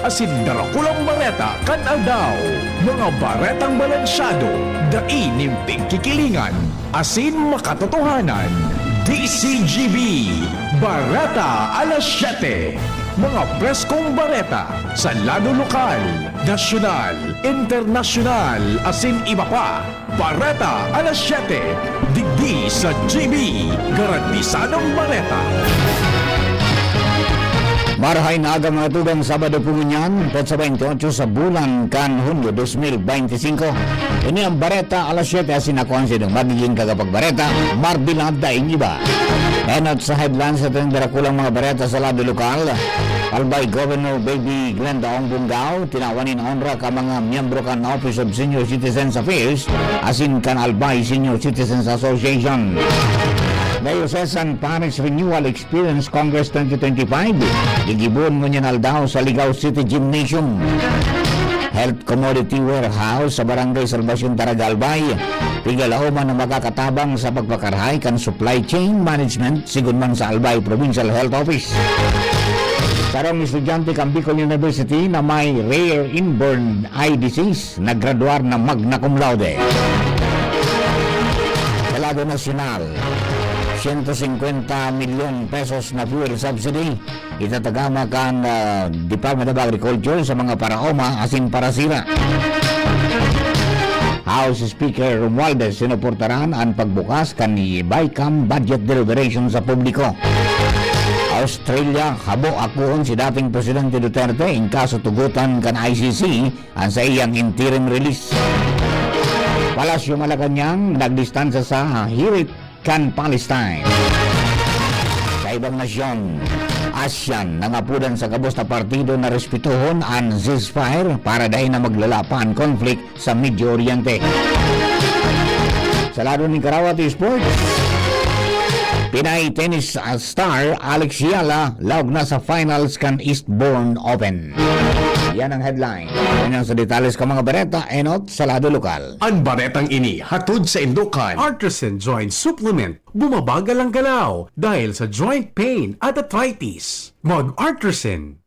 asin darakulang bareta kan aldaw. Mga baretang balansyado, dainim tigkikilingan, asin makatotohanan. DCGB, Bareta alas 7. Mga preskong bareta sa lado lokal, nasyonal, internasyonal, asin iba pa. Bareta alas 7. Digdi sa GB, garantisadong bareta. Marahay na aga mga tugang Sabado po ngunyan, petsa 28 sa bulan kan Hunyo 2025. Ini ang Bareta alas 7 asin ako ang sinong magiging kagapagbareta, Marbilad daing iba. Enot sa headlines sa tuwing darakulang mga bareta sa lado lokal, Albay Governor Baby Glenda Ong Bungao, tinawanin onra ka mga miyembro kan Office of Senior Citizens Affairs, asin kan Albay Senior Citizens Association. Diocesan Parish Renewal Experience Congress 2025, gigibon mo niyan aldaw sa Ligao City Gymnasium. Health Commodity Warehouse sa Barangay Salvacion Taragalbay, pigalauman na makakatabang sa pagpakarhay kan supply chain management sigun man sa Albay Provincial Health Office. Sarong estudyante kang Bicol University na may rare inborn eye disease, naggraduar na magna cum laude. Sa lado nasyonal, 150 milyon pesos na fuel subsidy itatagama kan Department of Agriculture sa mga paraoma asin parasira. House Speaker Romualdez sinuportaran ang pagbukas kan ni BICAM budget deliberation sa publiko. Australia, habo akuon si dating Presidente Duterte in kaso tugutan kan ICC ang sa iyang interim release. Palasyo Malacanang nagdistansya sa hirit kan Palestine. Sa ibang nasyon, ASEAN nangapudan sa kabos na partido na respetuhon ang ceasefire para dahil na maglalapa ang conflict sa Medio Oriente. Sa lado ng Karawati Sports, Pinay tennis star Alex Yala laog na sa finals kan Eastbourne Open. Yan ang headline. Yan sa detalles ka mga bareta, enot sa lado lokal. Ang baretang ini hatod sa Indukan. Artisan Joint Supplement. Bumabagal ang galaw dahil sa joint pain at arthritis. Mag-Artisan.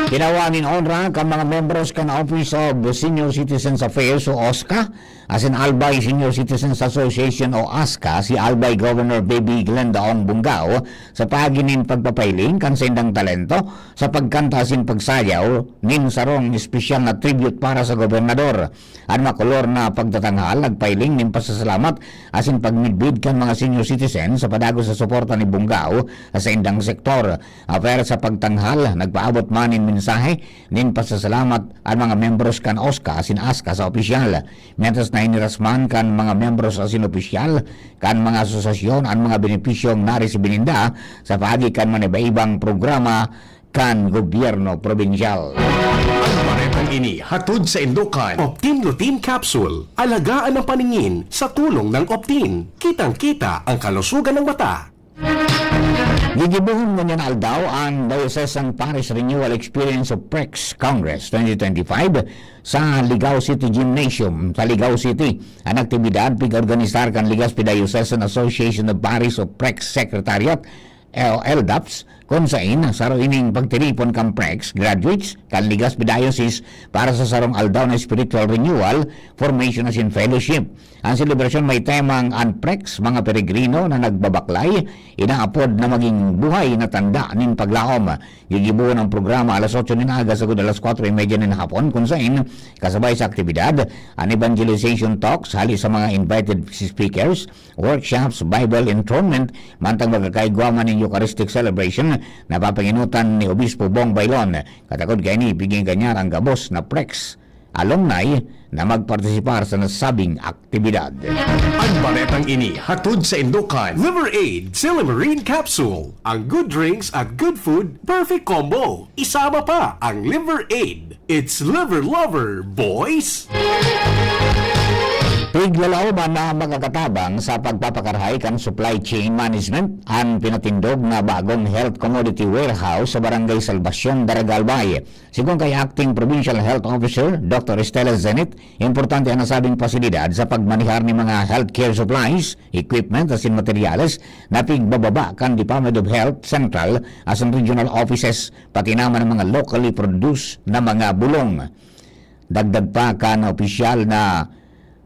Kinawanin onra ka mga membros kan Office of Senior Citizens Affairs o OSCA, asin Albay Senior Citizens Association o ASCA, si Albay Governor Baby Glenda Ong Bungao sa paginin pagpapailing kan sendang talento sa pagkanta asin pagsayaw nin sarong espesyal na tribute para sa gobernador. Ang makulor na pagtatanghal nagpailing nin pasasalamat asin pagmidbid kan mga senior citizens sa padago sa suporta ni Bungao sa indang sektor. Pero sa pagtanghal nagpaabot manin mensahe nin pasasalamat ang mga membros kan OSCA asin ASCA sa opisyal. Mientras na inirasman kan mga membros asin opisyal kan mga asosasyon ang mga benepisyong naresibininda sa paagi kan manibaibang programa kan gobyerno probinsyal. Ang baretang ini hatod sa Indukan. Optin Lutein Capsule. Alagaan ang paningin sa tulong ng Optin. Kitang-kita ang kalusugan ng mata. Gigibuhon mo niyan aldaw ang Diocesan Parish Renewal Experience of PREX Congress 2025 sa Ligao City Gymnasium sa Ligao City. Ang aktibidad pig-organisar kan Legazpi Diocesan Association of Parish of PREX Secretariat LDAPS kung saan saro ining pagtiripon kang PREX graduates kan Legazpi Diocese para sa sarong aldaw na spiritual renewal, formation as in fellowship. Ang selebrasyon may temang ang PREX, mga peregrino na nagbabaklay, inaapod na maging buhay na tanda nin paglaom. Gigibuon ang programa alas 8 ng aga sagud alas 4:30 ng hapon kung saan kasabay sa aktibidad ang evangelization talks hali sa mga invited speakers, workshops, Bible enthronement, mantang magkakaigwaman ng Eucharistic celebration na papanginutan ni Obispo Bong Bailon. Katakod kay ni biging kanya ang gabos na PREX alumni na magpartisipar sa nasabing aktibidad. Ang baretang ini hatod sa Indukan. Liver Aid Silimarine Capsule. Ang good drinks at good food, perfect combo. Isama pa ang Liver Aid. It's liver lover, boys! Tiglalauban na magkakatabang sa pagpapakarahay kan supply chain management ang pinatindog na bagong health commodity warehouse sa Barangay Salvacion, Daragalbay. Sigon kay Acting Provincial Health Officer Dr. Estela Zenit, importante ang nasabing pasilidad sa pagmanihar ni mga healthcare supplies, equipment at materyales na pigbababa kan Department of Health Central as ang regional offices pati naman ang mga locally produced na mga bulong. Dagdag pa kan opisyal na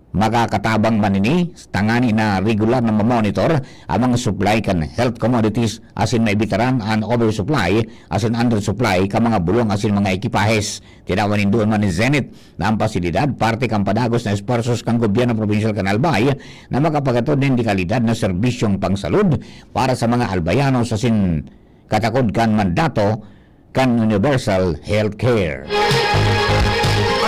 makakatabang manini tangani na regular na mamonitor ang mga supply kan health commodities asin may bitaran and oversupply asin undersupply ka mga bulong asin mga ekipahes. Tinawanin doon man ni Zenit na ang pasilidad parte kang padagos na esforsos kan gobyerno provincial kan Albay na makapagatod din di kalidad na serbisyong pangsalud para sa mga albayanos asin katakod kan mandato kan universal healthcare.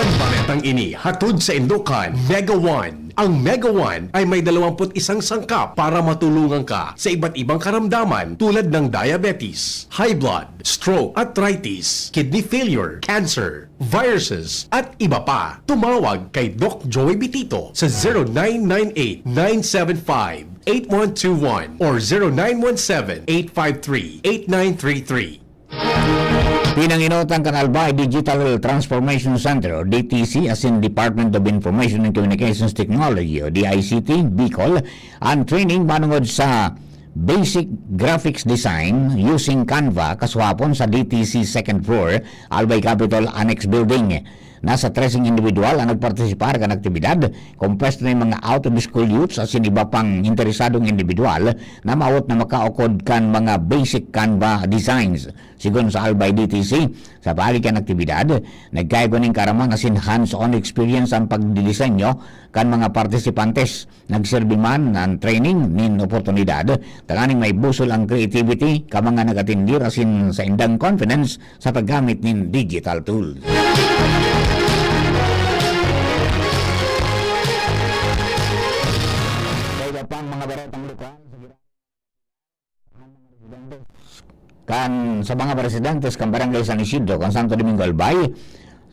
Ang baretang ini hatod sa Indokan Mega One. Ang Mega One ay may 21 sangkap para matulungan ka sa iba't ibang karamdaman tulad ng diabetes, high blood, stroke, arthritis, kidney failure, cancer, viruses, at iba pa. Tumawag kay Doc Joey Bitito sa 0998-975-8121 or 0917-853-8933. Pinanginutan kan Albay Digital Transformation Center o DTC as in Department of Information and Communications Technology o DICT, Bicol, ang training manungod sa Basic Graphics Design using Canva kaswapon sa DTC second floor Albay Capitol Annex Building. Nasa 13 individual ang nagpartisipar kan aktibidad, kompresto na yung mga out-of-school youths as in iba pang interesadong individual na maawot na makaukod kan mga basic Canva designs. Sigon sa Albay DTC, sa palikan aktibidad, nagkaigoning karamang as in hands-on experience ang pagdidisenyo kan mga partisipantes. Nagserbi man ang training nin oportunidad, tanganing may busol ang creativity ka mga nagatindir as in sa indang confidence sa paggamit nin digital tools. Pang mga baretang lokal kan sa mga residentes kan Barangay San Isidro kan Santo Domingo Albay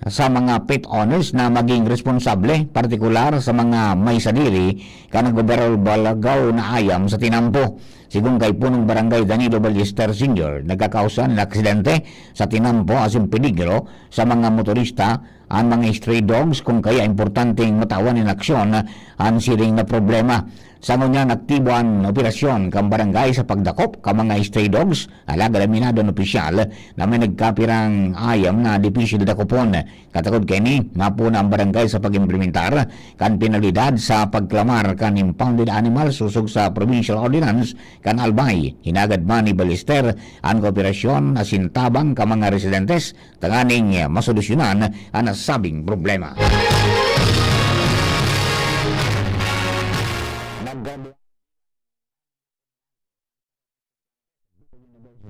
sa mga pet owners na maging responsable partikular sa mga may sadiri kan naggoberol balagaw na ayam sa tinampo. Sigung kay punong barangay Danilo Ballester Sr. nagkakausan ng aksidente sa tinampo asin peligro sa mga motorista ang mga stray dogs kung kaya importanteng matawan in aksyon ang siring na problema. Sa ngunya naktibo ang operasyon kang barangay sa pagdakop ka mga stray dogs alaga laminado ng opisyal na may nagkapirang ayam na difícil dakopon. Katakod kini mapuna ang barangay sa pag-implementar kan penalidad sa pagklamar kan impounded animal susog sa provincial ordinance kan Albay. Hinagad man ni Ballester ang kooperasyon na sintabang ka mga residentes tanganing masolusyonan ang nasabing problema.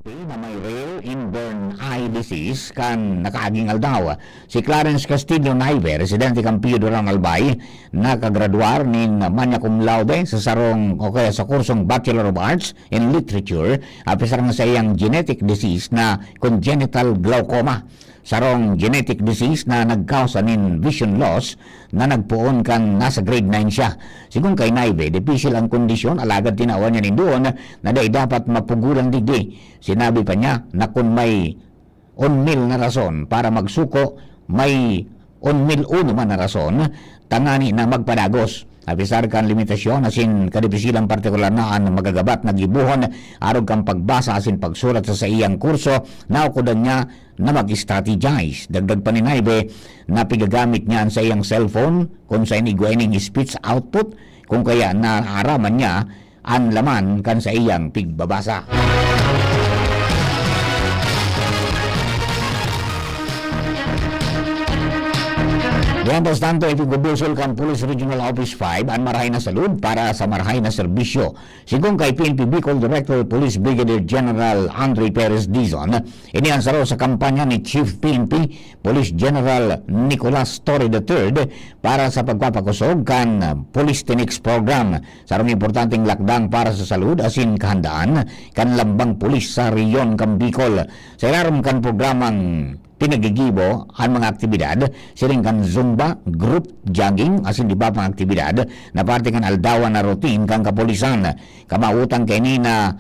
Na may rare inborn eye disease kan nakaaging aldaw. Si Clarence Castillo Naive, residente kan Pio Durán Albay, nakagraduar nin magna cum laude sa sarong o kaya sa kursong Bachelor of Arts in Literature apisar na sa iyang genetic disease na congenital glaucoma. Sarong genetic disease na nagkausa nin vision loss na nagpuon kan nasa grade 9 siya. Sigung kay Naive, difícil ang kondisyon alagad tinawan niya nindoon na dapat mapugulang digdi. Sinabi pa niya na kung may unmil na rason para magsuko, may unmil uno man na rason, tangani na magpadagos. Apisar kan limitasyon asin kadipisilang partikular na ang magagabat na gibuhon arog kang pagbasa asin pagsulat sa iyang kurso na ukudan niya na mag-strategize. Dagdag pa ni Naive na pigagamit niya sa iyang cellphone kung sa iniguaning speech output kung kaya naaraman niya ang laman kan sa iyang pigbabasa. Mientras tanto, ipigubusol kan Police Regional Office 5 ang marahay na salud para sa marahay na serbisyo. Sigung kay PNP Bicol Director Police Brigadier General Andre Perez Dizon, iniansaro sa kampanya ni Chief PNP Police General Nicolas Torre III para sa pagpapakusog kan Police Tenix Program. Sarong importanteng lakdang para sa salud asin kahandaan kan lambang pulis sa Riyon kan Bicol. Sa ilalim kan programang pinagigibo ang mga aktibidad siring kan zumba, group jogging asin iba pang aktibidad na parte kan aldawan na routine kang kapulisan kamautang kini na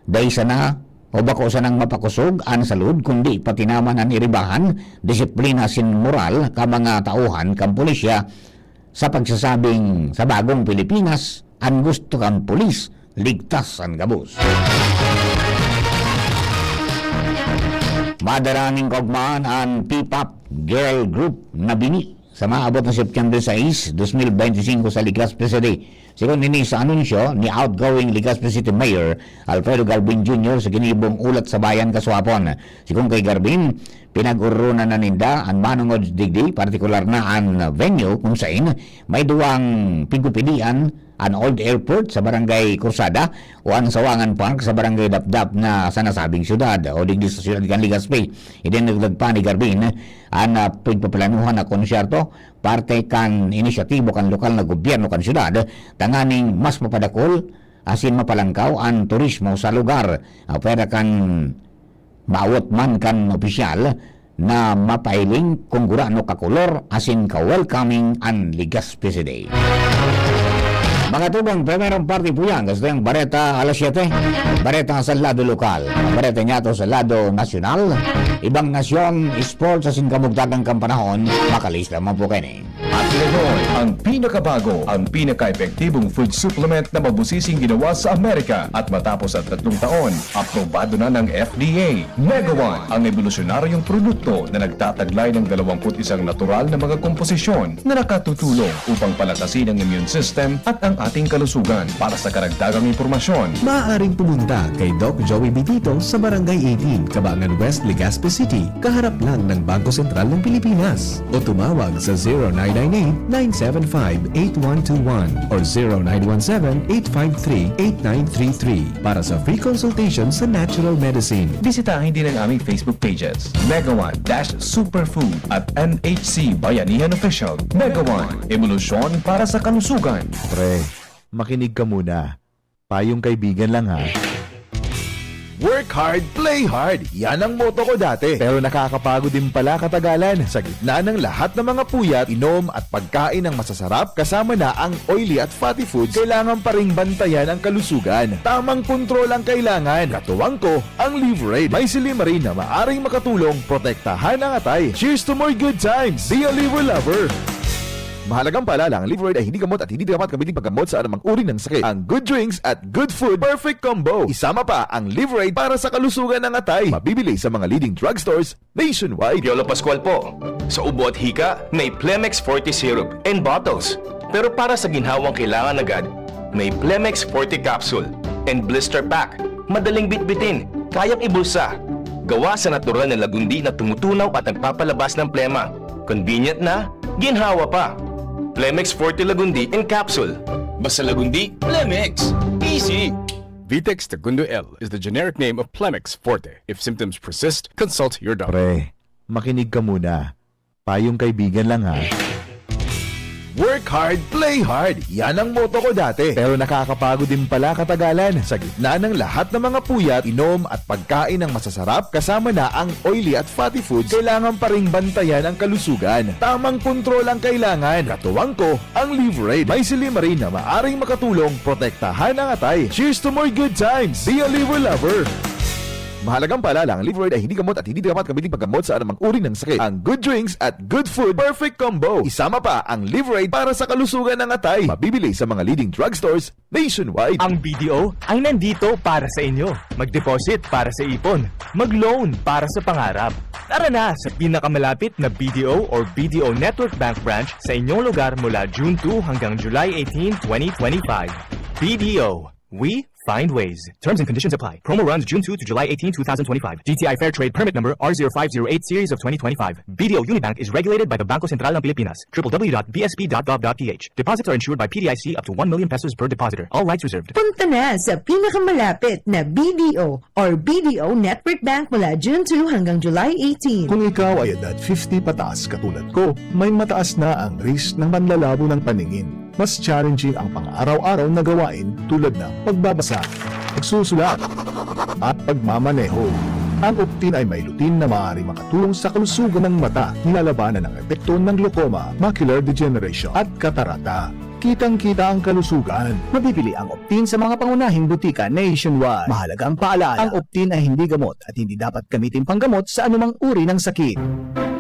dahil sana o bako sa nang mapakusog an salud kundi pati naman ang iribahan disiplina sin moral ka mga tauhan kang pulisya sa pagsasabing sa bagong Pilipinas ang gusto kang pulis ligtas ang gabos. Madaraming kaugmaan ang P-pop girl group na bini sa maabot na September 6, 2025 sa Legazpi City. Sigon nini sa anunsyo ni outgoing Legazpi City Mayor Alfredo Garbin Jr. sa ginibong ulat sa bayan kaswapon. Sigon kay Garbin, pinag-urunan na ninda ang manungod digdi, partikular na ang venue kung saan may duwang pigupilian ang Old Airport sa Barangay Kursada o ang Sawangan Park sa Barangay Dapdap na sa nasabing syudad o digdi sa syudad kan Legazpi. Idinagdag pa ni Garbin ang pagpaplanuhan na konsyerto parte kan inisyatibo kan lokal na gobyerno kan syudad tanganing mas mapadakol asin mapalangkaw ang turismo sa lugar. Pwede kan maawat man kan opisyal na mapailing kung gurano kakolor asin ka-welcoming ang Legazpi City. Mga tubang, primerong party po yan. Gusto yung Bareta alas 7. Bareta sa lado lokal. Bareta niya to sa lado nasyonal. Ibang nasyon, sports sa singkamugdagang kampanahon, makalis lamang po kayo. At ngayon, ang pinakabago, ang pinaka-epektibong food supplement na mabusising ginawa sa Amerika at matapos ang 3 taon, aprobado na ng FDA. Mega One, ang evolusyonaryong produkto na nagtataglay ng 21 natural na mga komposisyon na nakatutulong upang palakasin ang immune system at ang ating kalusugan. Para sa karagdagang impormasyon, Maaaring pumunta kay Doc Joey Bitito sa Barangay 18, Cabangan West, Legazpi City, kaharap lang ng Bangko Sentral ng Pilipinas. O tumawag sa 0998-975-8121 or 0917-853-8933 para sa free consultation sa natural medicine. bisitahin din ang aming Facebook pages, Mega One-Superfood at NHC Bayanihan Official. Mega One, evolusyon para sa kalusugan. Pre, makinig ka muna. Payong kaibigan lang ha. Work hard, play hard. Yan ang motto ko dati. Pero nakakapagod din pala katagalan. Sa gitna ng lahat ng mga puyat, inom at pagkain ng masasarap, kasama na ang oily at fatty foods, kailangan pa ring bantayan ang kalusugan. Tamang kontrol ang kailangan. Katuwang ko, ang Liverade. May silimarin na maaring makatulong, protektahan ang atay. Cheers to more good times. Be a liver lover. Mahalagang paalala, ang Liverade ay hindi gamot at hindi dapat gamitin paggamot sa anumang uri ng sakit. Ang good drinks at good food, perfect combo. Isama pa ang Liverade para sa kalusugan ng atay. Mabibili sa mga leading drugstores nationwide. Piolo Pascual po. Sa ubo at hika, may Plemex Forte Syrup and bottles. Pero para sa ginhawang kailangan agad, may Plemex Forte Capsule and Blister Pack. Madaling bitbitin, kayang ibulsa. Gawa sa natural na lagundi na tumutunaw at nagpapalabas ng plema. Convenient na, ginhawa pa. Plemex Forte Lagundi in Capsule. Basta Lagundi, Plemex. Easy! Vitex Segundo L is the generic name of Plemex Forte. If symptoms persist, consult your doctor. Pre, makinig ka muna. Payong kaibigan lang ha. Work hard, play hard. Yan ang motto ko dati. Pero nakakapagod din pala katagalan. Sa gitna ng lahat ng mga puyat, inom at pagkain ng masasarap, kasama na ang oily at fatty foods, kailangan pa ring bantayan ang kalusugan. Tamang kontrol ang kailangan. Katuwang ko, ang Liverade. May silimarin na maaring makatulong, protektahan ang atay. Cheers to more good times. Be a liver lover. Mahalagang paalala, ang Liverade ay hindi gamot at hindi dapat gamitin paggamot sa anumang uri ng sakit. Ang good drinks at good food, perfect combo. Isama pa ang Liverade para sa kalusugan ng atay. Mabibili sa mga leading drugstores nationwide. Ang BDO ay nandito para sa inyo. Mag-deposit para sa ipon. Mag-loan para sa pangarap. Tara na sa pinakamalapit na BDO or BDO Network Bank branch sa inyong lugar mula June 2 hanggang July 18, 2025. BDO. We find ways. Terms and conditions apply. Promo runs June 2 to July 18, 2025. DTI Fair Trade Permit Number R0508 Series of 2025. BDO Unibank is regulated by the Bangko Sentral ng Pilipinas. www.bsp.gov.ph. Deposits are insured by PDIC up to 1 million pesos per depositor. All rights reserved. Punta na sa pinakamalapit na BDO or BDO Network Bank mula June 2 hanggang July 18. Kung ikaw ay edad 50 pataas katulad ko, may mataas na ang risk ng panlalabo ng paningin. Mas challenging ang pang-araw-araw na gawain tulad ng pagbabasa, pagsusulat, at pagmamaneho. Ang Optin ay may lutin na maaaring makatulong sa kalusugan ng mata, nilalabanan ng epekto ng glaucoma, macular degeneration at katarata. Kitang-kita ang kalusugan. Mabibili ang Optin sa mga pangunahing butika nationwide. Mahalagang paalala, ang Optin ay hindi gamot at hindi dapat gamitin panggamot sa anumang uri ng sakit.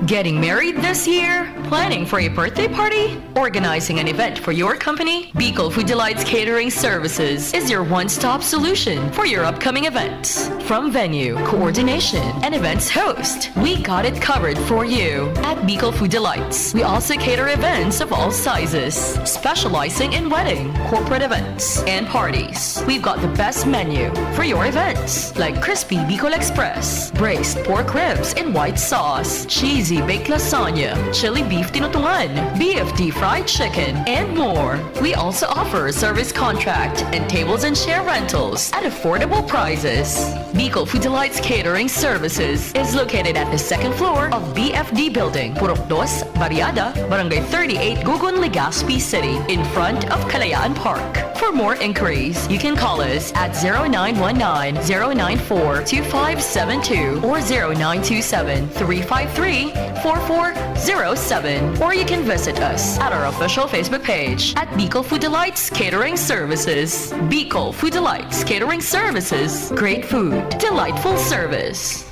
Getting married this year? Planning for a birthday party? Organizing an event for your company? Bicol Food Delights Catering Services is your one-stop solution for your upcoming events. From venue, coordination, and events host, we got it covered for you. At Bicol Food Delights, we also cater events of all sizes, specializing in wedding, corporate events, and parties. We've got the best menu for your events, like crispy Bicol Express, braised pork ribs in white sauce, cheesy baked lasagna, chili beef tinutungan, BFD fried chicken, and more. We also offer a service contract and tables and chair rentals at affordable prices. Bicol Food Delights Catering Services is located at the second floor of BFD Building, Purok 2, Barriada, Barangay 38, Gugun, Legazpi City, in front of Kalayaan Park. For more inquiries, you can call us at 0919-094-2572 or 0927-353-4407, or you can visit us at our official Facebook page at Bicol Food Delights Catering Services. Bicol Food Delights Catering Services. Great food, delightful service.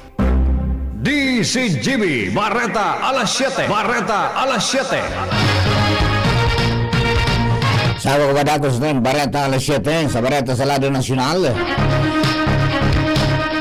DCGB Barreta alas 7. Barreta alas 7. Sa Kabadagos ng Barreta alas 7 sa Barreta sa Lado Nasyonal.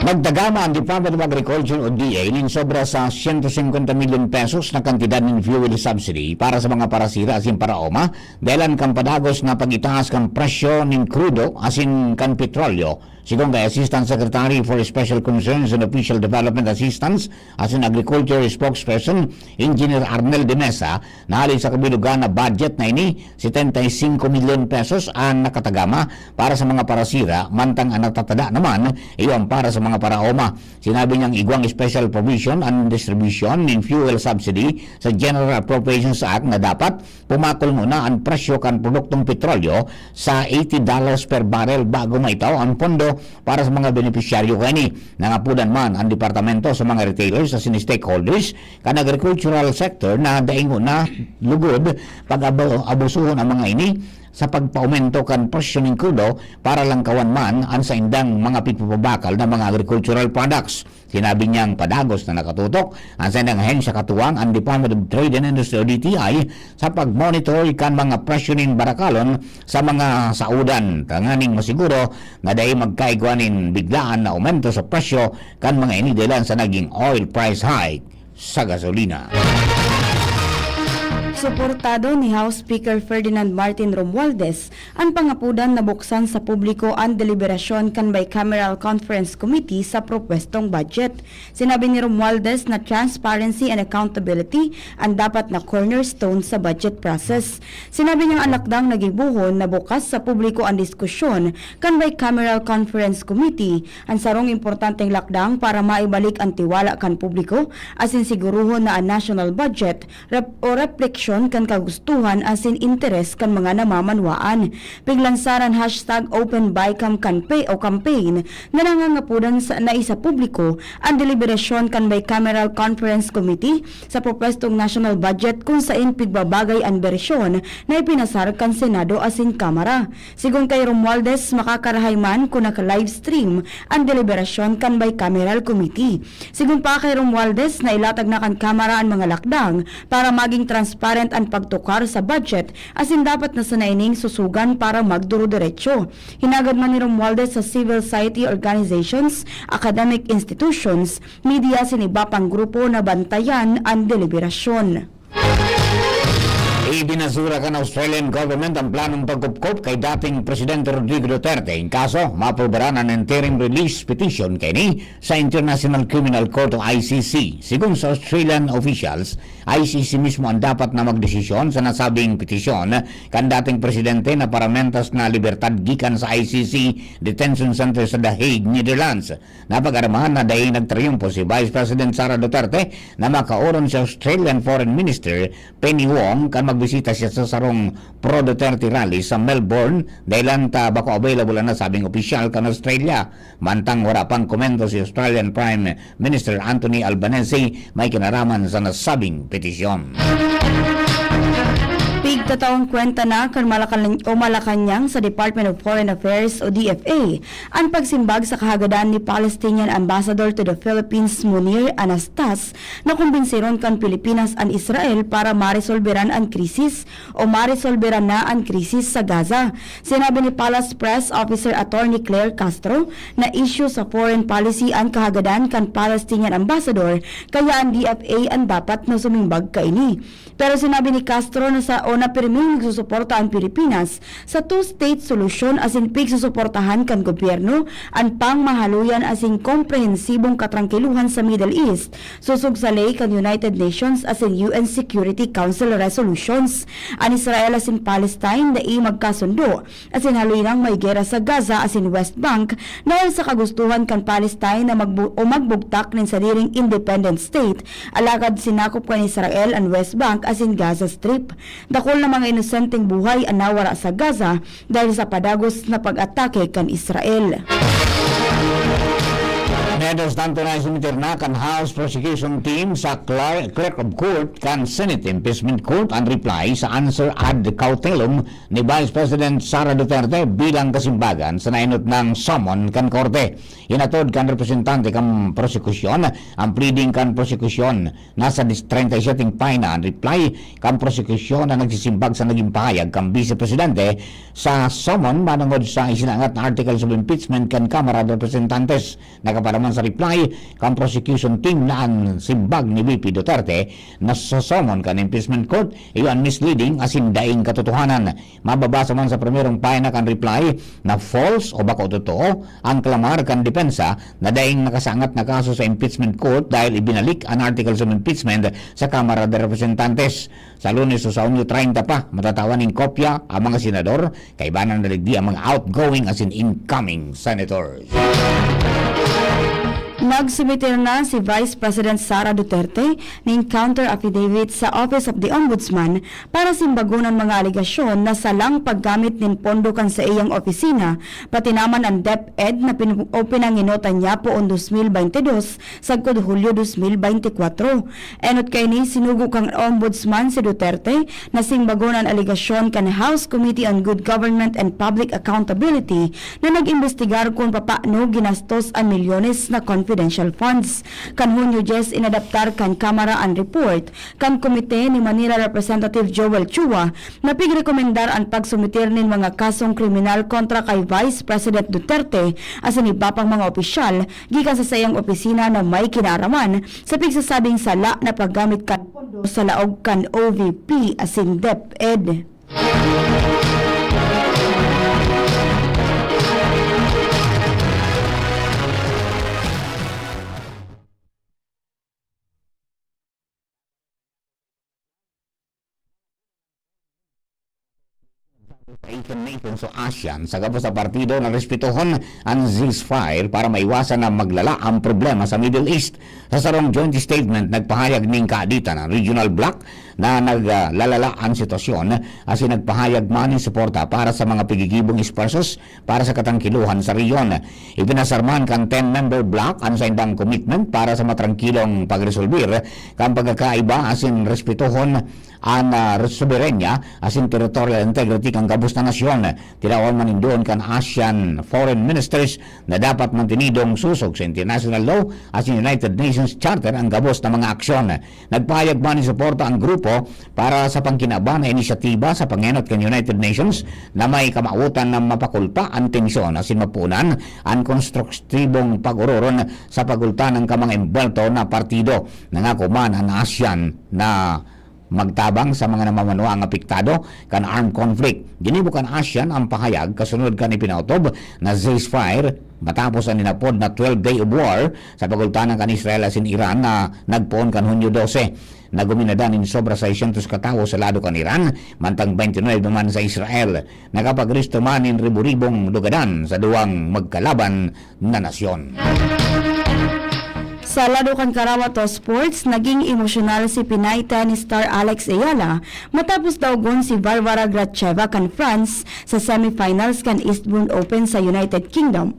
Magdagama ang Department of Agriculture o DA ng sobra sa 150 milyon pesos na kantidad ng fuel subsidy para sa mga parasira asin paraoma dahil kan padagos na pag-itaas kan presyo ng crudo asin kan petrolyo. Sigon kay Assistant Secretary for Special Concerns and Official Development Assistance asin Agriculture Spokesperson Engineer Arnel de Mesa nahalin sa kabilugan na budget na ini 75 milyon pesos ang nakatagama para sa mga parasira mantang ang natatada naman iyon para sa mga paraoma. Sinabi niyang igwang special provision and distribution ng fuel subsidy sa General Appropriations Act na dapat pumakol muna ang presyo kan produktong petrolyo sa $80 per barrel bago maitaw ang pondo para sa mga benepisyaryo kani. Nangapudan man ang departamento sa mga retailers sa stakeholders kan agricultural sector na daingo na lugod pag-abusuhon ang mga ini sa pagpaumento kan presyo ng crudo para lang kawan man ang sa indang mga pipapabakal na mga agricultural products. Sinabi niyang padagos na nakatutok ang sa indang ahensya katuwang ang Department of Trade and Industry o DTI sa pagmonitor kan mga presyo ng barakalon sa mga saudan. Tanganing masiguro na dahil magkaigwanin biglaan na aumento sa presyo kan mga inidalan sa naging oil price hike sa gasolina. Suportado ni House Speaker Ferdinand Martin Romualdez ang pangapudan na buksan sa publiko ang deliberasyon kan Bicameral Conference Committee sa propwestong budget. Sinabi ni Romualdez na transparency and accountability ang dapat na cornerstone sa budget process. Sinabi niyang ang lakdang nagibuhon na bukas sa publiko ang diskusyon kan Bicameral Conference Committee ang sarong importanteng lakdang para maibalik ang tiwala kan publiko asin siguruhon na ang national budget o refleksyon kan kagustuhan asin interes kan mga namamanwaan. Piglansaran #OpenBicam campaign na nangangapudan sa naisa publiko ang deliberasyon kan Bicameral Conference Committee sa propwestong national budget kung saan pigbabagay ang bersyon na ipinasar kan Senado asin Kamara. Sigon kay Romualdez, makakarahay man kung naka-livestream ang deliberasyon kan Bicameral Committee. Sigon pa kay Romualdez na ilatag na kan Kamara ang mga lakdang para maging transparent ang pagtukar sa budget asin dapat na sanayning susugan para magduro-diretso. Hinagad man ni Romualdez sa civil society organizations, academic institutions, media sin iba pang grupo na bantayan ang deliberasyon. Ibinasura ka ng Australian government ang planong pagkupkop kay dating Presidente Rodrigo Duterte. In kaso, maaprubaran ang interim release petition kay ni sa International Criminal Court o ICC. Sigun sa Australian officials, ICC mismo ang dapat na magdesisyon sa nasabing petisyon kan dating Presidente na paramentas na libertad gikan sa ICC Detention Center sa The Hague, Netherlands. Napag-aramahan na dahil nagtriumpo si Vice President Sara Duterte na makauron si Australian Foreign Minister Penny Wong kan magbisita nagbisita siya sa sarong Pro Duterte rally sa Melbourne dahilan ta bako available na sabing opisyal kan Australia. Mantang wala pang komento si Australian Prime Minister Anthony Albanese may kinaraman sa nasabing petisyon. Pigtataong kwenta na kan Malacanang sa Department of Foreign Affairs o DFA ang pagsimbag sa kahagadan ni Palestinian Ambassador to the Philippines Munir Anastas na kumbinsiron kan Pilipinas an Israel para maresolberan ang krisis o maresolberan na ang krisis sa Gaza. Sinabi ni Palace Press Officer Attorney Claire Castro na issue sa foreign policy ang kahagadan kan Palestinian Ambassador kaya ang DFA ang dapat na sumimbag kaini. Pero sinabi ni Castro na sa o na pirming nagsusuporta ang Pilipinas sa two-state solution asin pigsusuportahan kan gobyerno ang pangmahaluyan asin komprehensibong katrangkiluhan sa Middle East susug sa lay kan United Nations asin UN Security Council resolutions. Ang Israel asin Palestine na magkasundo asin haluyang may gera sa Gaza asin West Bank dahil sa kagustuhan kan Palestine na magbugtak ng sariling independent state alagad sinakop kan Israel ang West Bank asin Gaza Strip. Dakol na mga inosenteng buhay ang nawara sa Gaza dahil sa padagos na pag-atake kan Israel. Medos tanto na sumiter na kan House Prosecution Team sa Clerk of Court kan Senate Impeachment Court ang reply sa answer ad cautelum ni Vice President Sara Duterte bilang kasimbagan sa nainot ng summon kan Korte. Inatod kan representante kan prosekusyon ang pleading kan prosekusyon nasa 37 paina ang reply kan prosekusyon na nagsisimbag sa naging pahayag kan Vice Presidente sa summon manungod sa isinangat na articles of impeachment kan Kamara de Representantes. Nakaparaman sa reply kan prosecution team na ang simbag ni VP Duterte na sasomon kan impeachment court iyon misleading asin daing katotohanan. Mababasa man sa primerong paina kan reply na false o bako totoo ang klamar kan depensa na daing nakasangat na kaso sa impeachment court dahil ibinalik ang articles of impeachment sa Kamara de Representantes. Sa Lunes o sa Unyo 30 pa matatawan ng kopya ang mga senador kaibanan na ligdi ang mga outgoing asin incoming senators. Nagsumiter na si Vice President Sara Duterte ng counter affidavit sa Office of the Ombudsman para simbagunan mga aligasyon na salang paggamit ng pondo kan sa iyang opisina, pati naman ang DepEd na pinanginutan niya poon 2022 sagkod Hulyo 2024. Enot kay ni sinugo kang Ombudsman si Duterte na simbagunan aligasyon kan House Committee on Good Government and Public Accountability na nag-imbestigar kung papaano ginastos ang milyones na confidential funds. Kan Hunyo 10 inadaptar kan Kamara ang report kan komite ni Manila Representative Joel Chua na pigrekomendar ang pagsumitir nin mga kasong kriminal kontra kay Vice President Duterte asin iba pang mga opisyal gikan sa sayang opisina na may kinaraman sa pigsasabing sala na paggamit kan pondo sa laog kan OVP asin DepEd. Asian nations o ASEAN sa gabos sa partido na respetuhon ang ceasefire para maiwasan na maglala ang problema sa Middle East. Sa sarong joint statement, nagpahayag ning kaaditan ng regional bloc na naglalala ang sitwasyon asin nagpahayag man ng suporta para sa mga pigigibong esforsos para sa katangkiluhan sa rehiyon. Ipinasarman kan 10-member bloc ang sa indang commitment para sa matrangkilong pagresolbir kan pagkakaiba asin respetuhon ang soberenya asin territorial integrity kang gabos na nasyon. Tinawan man doon kan ASEAN foreign ministers na dapat mantinidong susog sa international law asin United Nations Charter ang gabos na mga aksyon. Nagpahayag man ni suporta ang grupo para sa pangkinaba na inisyatiba sa pangenot kan United Nations na may kamautan na mapakulpa ang tensyon asin mapunan ang konstruktibong pag-ururon sa pagultan ng kamang embelto na partido. Nangako man ang ASEAN na magtabang sa mga namamanuang ang apektado kan armed conflict. Ginibukan ASEAN ang pahayag kasunod kan ipinautob na ceasefire matapos ang ninapod na 12-day of war sa pagultanan kan Israel asin Iran na nagpoon kan Hunyo 12. Naguminadan in sobra 600 katawo sa lado kan Iran, mantang 29 naman sa Israel. Nakapagristo man in ribu-ribong lugadan sa duwang magkalaban na nasyon. Sa lado kan Karawato Sports, naging emosyonal si Pinay tennis star Alex Ayala matapos daw gon si Varvara Gracheva kan France sa semifinals kan Eastbourne Open sa United Kingdom.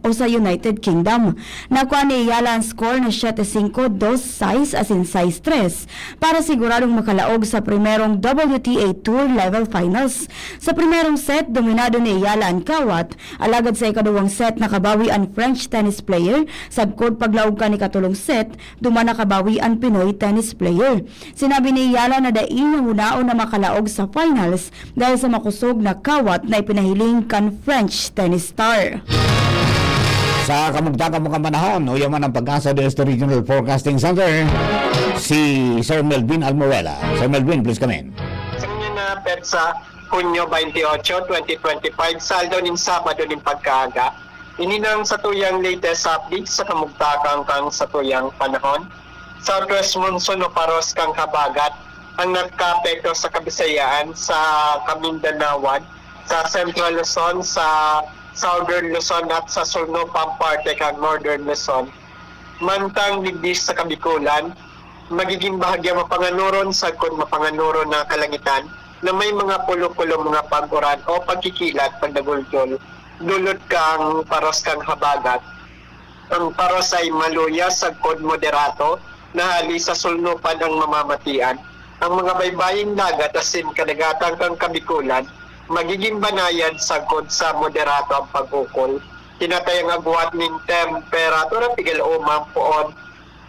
Nakuha ni Ayala ang score na 7-5, 2-6 as in 6-3 para siguradong makalaog sa primerong WTA Tour Level Finals. Sa primerong set, dominado ni Ayala ang kawat, alagad sa ikaduwang set nakabawi ang French tennis player, sabkod paglaog ka ni katulong set, duman nakabawi ang Pinoy tennis player. Sinabi ni Ayala na daing nangunaon na makalaog sa finals dahil sa makusog na kawat na ipinahiling kan French tennis star. Sa kamugtagang mga panahon, o yaman ang pag-asa del Este Regional Forecasting Center, si Sir Melvin Almorela. Sir Melvin, please come in. Sa inyo na petsa, Hunyo 28, 2025, saldo ning Sabado ning pagkaaga. Ininang sa tuyang latest update sa kamugtakang kang sa tuyang panahon. Southwest monsoon o paros kang habagat ang nagka-apekto sa Kabisayaan, sa Kamindanawan, sa Central Luzon, sa Southern Luzon at sa Sulnopang parte kang Northern Luzon. Mantang ligdis sa Kabikulan, magiging bahagya mapanganuron sa kung mapanganuron na kalangitan na may mga pulo-pulo mga pag-uran o pagkikilat pagdagultol. Dulot kang paros kang habagat. Ang paros ay maluya sa kod moderato na hali sa sulnupan ang mamamatian. Ang mga baybaying dagat asin kadagatang kang Kabikulan magiging banayad sagod sa moderato ang pag-ukol. Tinatayang agwat ng temperatura tigil umang poon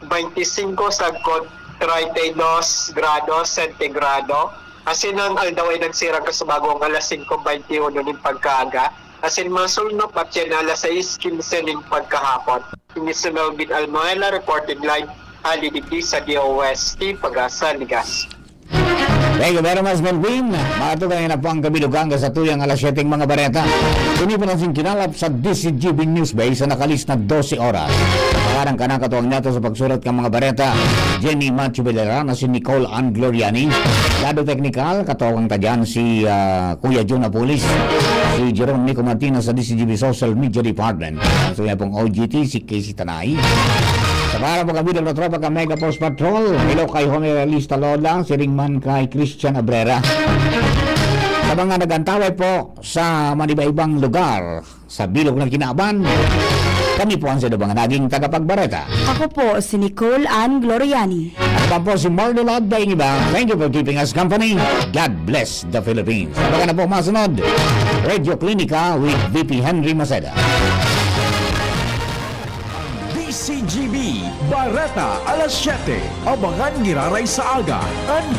25 sagod 32 grado sentigrado. Asin ang aldaw ay nagsirang kasubagong alas 5:21 ng pagkaaga. Asin masulnop at yan alas 6:15 ng pagkahapon. Inisunod bin Almoela, reported live halididi sa DOST, Pag-asa, Ligas. Thank you very much, Melvin. Matutunan na po ang kabilugan sa tuyang alas 7 mga bareta. Kuni po natin kinalap sa DCGB News Bay sa nakalis na 12 oras. Parang kanakatuwang nato sa pagsurat ng mga bareta, Jenny Machu Belera na si Nicole Ann Gloriani. Lado technical, katuwang tadyan si Kuya John Apulis, si Jerome Nico Martinez sa DCGB Social Media Department. So yan pong OGT, si Casey Tanay. Sa para po kami ng tropa ka Mega Force Patrol, hello kay Homer Lista Lola, si Ringman kay Christian Abrera. Sa mga nagantaway po sa maniba-ibang lugar sa bilog ng Kinaban, kami po ang sa mga naging tagapagbareta. Ako po si Nicole Ann Gloriani. At po si Marlon Daing Iba. Thank you for keeping us company. God bless the Philippines. Baka na po masunod, Radio Clinica with VP Henry Maceda. DCGB Bareta alas 7. Abangan giraray sa aga. An